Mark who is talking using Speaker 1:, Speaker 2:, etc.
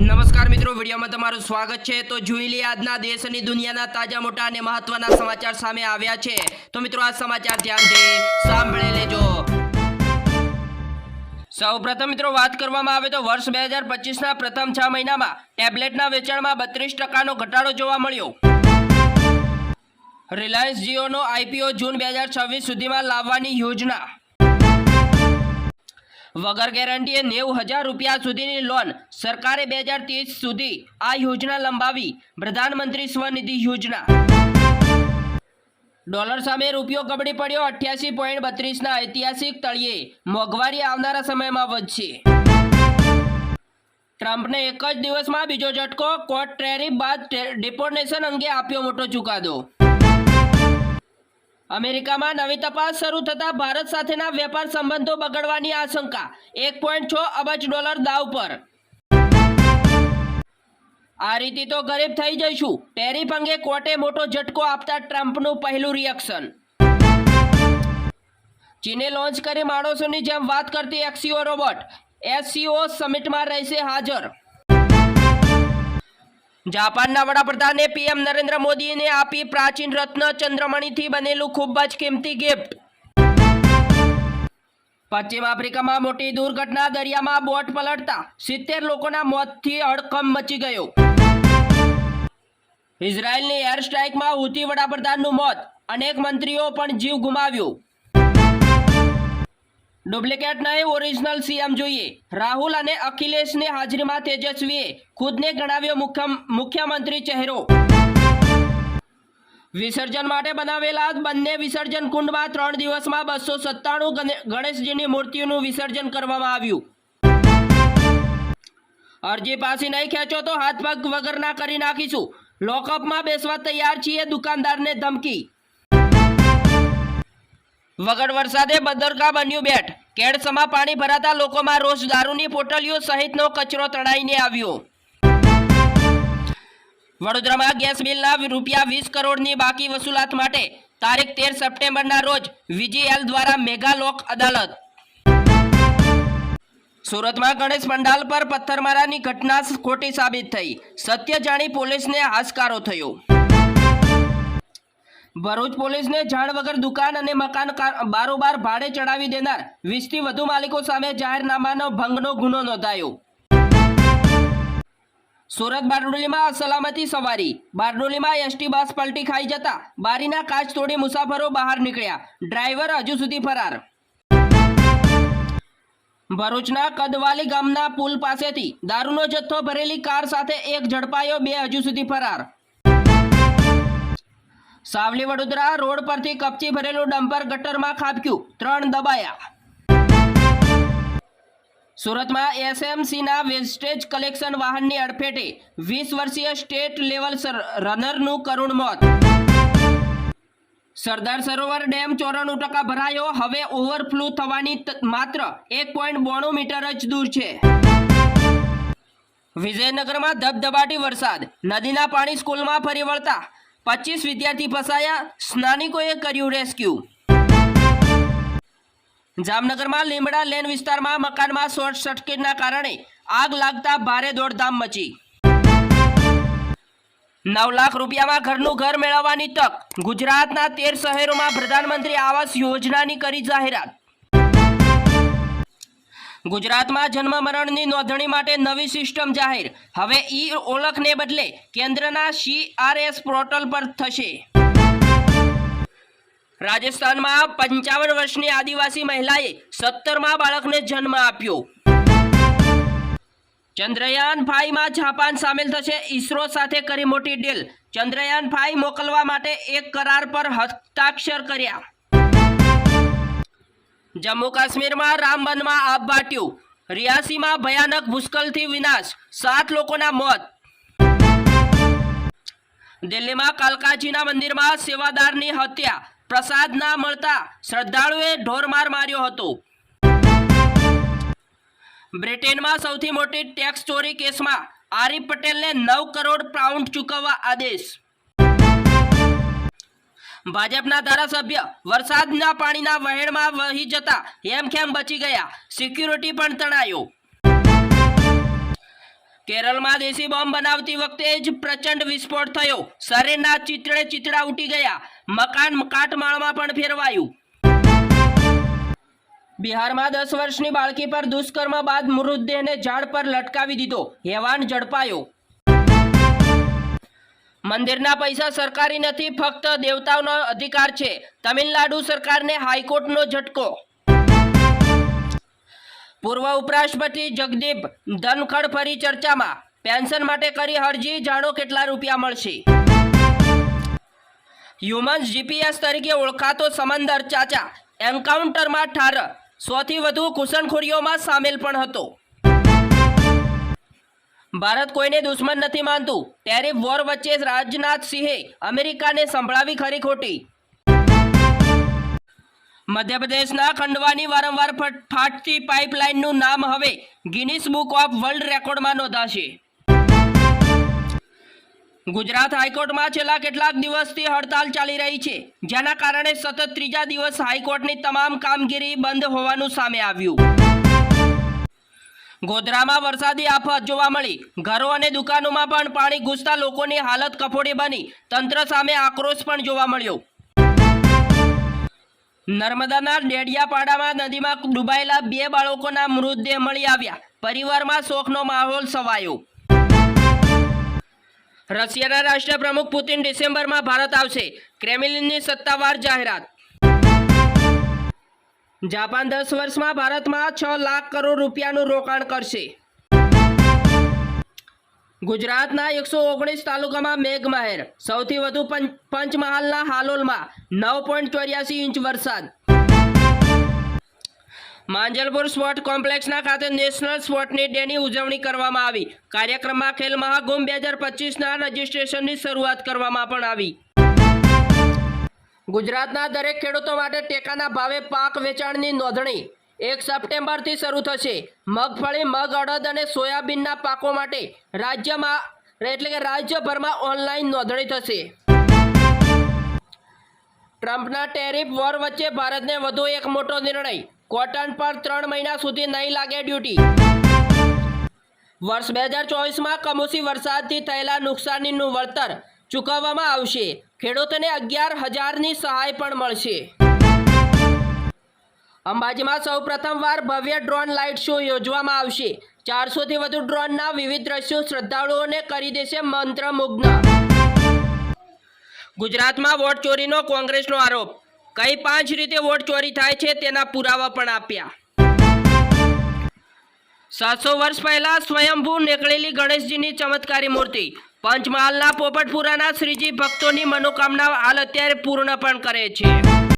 Speaker 1: નમસ્કાર મિત્રો, વિડીયોમાં તમારું સ્વાગત છે। તો જોઈ લઈએ આજના દેશ અને દુનિયાના તાજા મોટા અને મહત્વના સમાચાર સામે આવ્યા છે। તો મિત્રો આ સમાચાર ધ્યાનથી સાંભળી લેજો। સૌપ્રથમ મિત્રો વાત કરવામાં આવે તો વર્ષ 2025ના પ્રથમ 6 મહિનામાં ટેબ્લેટના વેચાણમાં 32% ઘટાડો જોવા મળ્યો। રિલાયન્સ જીઓનો આઈપીઓ જૂન 2026 સુધીમાં લાવવાની યોજના। વગર ગેરંટીએ 90,000 રૂપિયા સુધીની લોન સરકારે 2030 સુધી આ યોજના લંબાવી। પ્રધાનમંત્રી સ્વનિધિ યોજના। ડોલર સામે રૂપિયો ગબડી પડ્યો 88.32ના ઐતિહાસિક તળિયે। મોંઘવારી આવનારા સમયમાં વધશે। ટ્રમ્પને એક જ દિવસમાં બીજો ઝટકો। કોર્ટ ટેરિફ બાદ ડિપોર્ટેશન અંગે આપ્યો મોટો ચુકાદો। અમેરિકામાં નવી તપાસ શરૂ થતાં ભારત સાથેના વેપાર સંબંધો બગડવાની આશંકા। 1.6 અબજ ડોલર દાવ પર। આ રીતે તો ગરીબ થઈ જઈશું। ટેરિફ અંગે કોર્ટે મોટો ઝટકો આપતા ટ્રમ્પનું પહેલું રિએક્શન। ચીને લોન્ચ કરી માણસોની જેમ વાત કરતી એક્સીઓ રોબોટ। એસસીઓ સમિટમાં રહેશે હાજર। જાપાનના વડાપ્રધાને પીએમ નરેન્દ્ર મોદીને આપી પ્રાચીન રત્ન ચંદ્રમણીથી બનેલું ખૂબ જ કિંમતી ગિફ્ટ। પશ્ચિમ આફ્રિકામાં મોટી દુર્ઘટના। દરિયામાં બોટ પલટતા 70 લોકોના મોતથી હડકંપ મચી ગયો। ઇઝરાયલની એર સ્ટ્રાઇકમાં હુતી વડાપ્રધાનનું મોત। અનેક મંત્રીઓ પણ જીવ ગુમાવ્યો। ડુપ્લિકેટ નહીં ઓરિજિનલ સીએમ જોઈએ। રાહુલ અને અખિલેશની હાજરીમાં તેજસ્વીએ ખુદને ગણાવ્યો મુખ્યમંત્રી ચહેરો। વિસર્જન માટે બનાવેલા બંને વિસર્જન કુંડમાં 3 દિવસમાં 297 ગણેશજીની મૂર્તિઓનું વિસર્જન કરવામાં આવ્યું। અરજી પાછી નહીં ખેંચો તો હાથ પગ વગરના કરી નાખીશું। લોકઅપમાં બેસવા તૈયાર છીએ, દુકાનદારને ધમકી। વગર વરસાદે બદરકા બન્યું બેટ। કેડસમાં પાણી ભરાતા લોકોમાં રોષ। દારૂની પોટલીઓ સહિતનો કચરો તળાઈને આવ્યો। વડોદરામાં ગેસ બિલના ₹20 કરોડની બાકી વસૂલાત માટે તારીખ 13 સપ્ટેમ્બરના રોજ વીજીએલ દ્વારા મેગા લોક અદાલત। સુરતમાં ગણેશ પંડાલ પર પથ્થરમારાની ઘટના ખોટી સાબિત થઈ। સત્ય જાણી પોલીસને હાશકારો થયો। ભરૂચ પોલીસને જાણ વગર દુકાન અને મકાન બારોબાર ભાડે ચડાવી દેનાર 20થી વધુ માલિકો સામે જાહેરનામાનો ભંગનો ગુનો નોંધાયો। સુરત બારડોલીમાં અસલામતી સવારી। બારડોલીમાં એસટી બસ પલટી ખાઈ જતા બારીના કાચ તોડી મુસાફરો બહાર નીકળ્યા। ડ્રાઈવર હજુ સુધી ફરાર। ભરૂચના કદવાલી ગામના પુલ પાસેથી દારૂનો જથ્થો ભરેલી કાર સાથે એક ઝડપાયો, 2 હજુ સુધી ફરાર। સાવલી વડોદરા રોડ પરથી કપચી ભરેલું ડમ્પર ગટરમાં ખાબક્યું, 3 દબાયા। સુરતમાં એસએમસીના વેસ્ટેજ કલેક્શન વાહનની અડફેટે 20 વર્ષીય સ્ટેટ લેવલ રનરનું કરુણ મોત। સરદાર સરોવર ડેમ 94% ભરાયો। હવે ઓવરફ્લો થવાની માત્ર 1.92 મીટર જ દૂર છે। વિજયનગરમાં ધબધબાટી વરસાદ। નદીના પાણી સ્કૂલમાં ફરી વળતા 25 વિદ્યાર્થી ફસાયા। સ્થાનિકોએ કર્યું રેસ્ક્યુ। જામનગરમાં લીમડા લેન વિસ્તારમાં મકાનમાં શોર્ટ સર્કિટના કારણે આગ લાગતા ભારે દોડધામ મચી। 9 લાખ રૂપિયામાં ઘરનું ઘર મેળવવાની તક। ગુજરાતના 13 શહેરોમાં પ્રધાનમંત્રી આવાસ યોજનાની કરી જાહેરાત। ગુજરાતમાં જન્મ મરણની નોંધણી માટે નવી સિસ્ટમ જાહેર। હવે ઈ ઓળખને બદલે કેન્દ્રના CRS પોર્ટલ પર થશે। રાજસ્થાનમાં 55 વર્ષની આદિવાસી મહિલાએ 17મા બાળકને જન્મ આપ્યો। ચંદ્રયાન 5માં જાપાન સામેલ થશે। ઇસરો સાથે કરી મોટી ડીલ। ચંદ્રયાન 5 મોકલવા માટે એક કરાર પર હસ્તાક્ષર કર્યા। જમ્મુ કાશ્મીરમાં રામબનમાં આગ ફાટ્યું। રિયાસીમાં ભયાનક ભૂસ્ખલનથી વિનાશ, 7 લોકોના મોત। દિલ્હીમાં કાલકાજીના મંદિરમાં સેવાદારની હત્યા। પ્રસાદ ના મળતા શ્રદ્ધાળુએ ઢોરમાર માર્યો હતો। બ્રિટનમાં સૌથી મોટી ટેક્સ ચોરી કેસમાં આરિફ પટેલને 9 કરોડ પાઉન્ડ ચૂકવવા આદેશ। ભાજપના ધારાસભ્ય વરસાદના પાણીના વહેણમાં વહી જતા હેમખેમ બચી ગયા। સિક્યુરિટી પણ તણાયો। કેરળમાં દેશી બોમ્બ બનાવતી વખતે જ પ્રચંડ વિસ્ફોટ થયો. શરીરના ચીતડા ઉઠી ગયા. મકાન કાટમાળમાં પણ ફેરવાયું. બિહારમાં 10 વર્ષની બાળકી પર દુષ્કર્મ બાદ મૃતદેહને ઝાડ પર લટકાવી દીધો. હેવાન ઝડપાયો. મંદિરના પૈસા સરકારી નથી, ફક્ત દેવતાઓનો અધિકાર છે. તમિલનાડુ સરકારને હાઈકોર્ટનો ઝટકો. પૂર્વ ઉપરાષ્ટ્રપતિ જગદીપ ધનખડ ફરી ચર્ચામાં. પેન્શન માટે કરી અરજી, જાણો કેટલા રૂપિયા મળશે. હ્યુમન્સ જીપીએસ તરીકે ઓળખાતો સમંદર ચાચા એન્કાઉન્ટરમાં ઠાર. 100 થી વધુ ઘૂસણખોરીઓમાં સામેલ પણ હતો. ભારત કોઈને દુશ્મન નથી માનતું. ટેરિફ વોર વચ્ચે રાજનાથ સિંહે અમેરિકાને સંભળાવી ખરી ખોટી. મધ્યપ્રદેશના ખંડવાની વારંવાર ફાટતી પાઇપલાઇનનું નામ હવે ગિનિસ બુક ઓફ વર્લ્ડ રેકોર્ડમાં નોંધાશે. ગુજરાત હાઈકોર્ટમાં છેલ્લા કેટલાક દિવસથી હડતાલ ચાલી રહી છે, જેના કારણે સતત ત્રીજા દિવસ હાઈકોર્ટની તમામ કામગીરી બંધ હોવાનું સામે આવ્યું. ગોધરામાં વરસાદી આફત જોવા મળી. ઘરો અને દુકાનોમાં પણ પાણી ઘૂસતા લોકોની હાલત કફોડી બની. તંત્ર સામે આક્રોશ પણ જોવા મળ્યો. નર્મદાના ડેડિયાપાડામાં નદીમાં ડૂબાયેલા 2 બાળકોના મૃતદેહ મળી આવ્યા. પરિવારમાં શોકનો માહોલ છવાયો. રશિયાના રાષ્ટ્રપ્રમુખ પુતિન ડિસેમ્બરમાં ભારત આવશે. ક્રેમલિનની સત્તાવાર જાહેરાત. જાપાન 10 વર્ષમાં ભારતમાં 6 લાખ કરોડ રૂપિયાનું રોકાણ કરશે. ગુજરાતના 119 તાલુકામાં મેઘમહેર. સૌથી વધુ પંચમહાલના હાલોલમાં 9.84 ઇંચ વરસાદ. માંજલપુર સ્પોર્ટ કોમ્પ્લેક્સના ખાતે નેશનલ સ્પોર્ટની ડેની ઉજવણી કરવામાં આવી. કાર્યક્રમમાં ખેલ મહાકુંભ 2025ના રજીસ્ટ્રેશનની શરૂઆત કરવામાં પણ આવી. ગુજરાતના દરેક ખેડૂતો માટે ટેકાના ભાવે પાક વેચાણની નોંધણી 1 સપ્ટેમ્બરથી શરૂ થશે. મગફળી, મગ, અડદ અને સોયાબીનના પાકો માટે રાજ્યભરમાં ઓનલાઈન નોંધણી થશે. ટ્રમ્પના ટેરિફ વોર વચ્ચે ભારતને વધુ એક મોટો નિર્ણય. કોટન પર 3 મહિના સુધી નહીં લાગે ડ્યુટી. વર્ષ 2024માં કમોસમી વરસાદથી થયેલા નુકસાનીનું વળતર ચૂકવવામાં આવશે. ખેડૂતોને 11,000ની સહાય પણ મળશે. અંબાજીમાં સૌ પ્રથમવાર ભવ્ય ડ્રોન લાઇટ શો યોજવામાં આવશે. 400થી વધુ ડ્રોનના વિવિધ દ્રશ્યો શ્રદ્ધાળુઓને કરી દેશે મંત્રમુગ્ધ. ગુજરાતમાં વોટ ચોરીનો કોંગ્રેસનો આરોપ. કઈ 5 રીતે વોટ ચોરી થાય છે તેના પુરાવા પણ આપ્યા. 700 વર્ષ પહેલા સ્વયંભૂ નીકળેલી ગણેશજીની ચમત્કારી મૂર્તિ. પંચમહાલના પોપટપુરાના શ્રીજી ભક્તોની મનોકામના હાલ અત્યારે પૂર્ણ પણ કરે છે.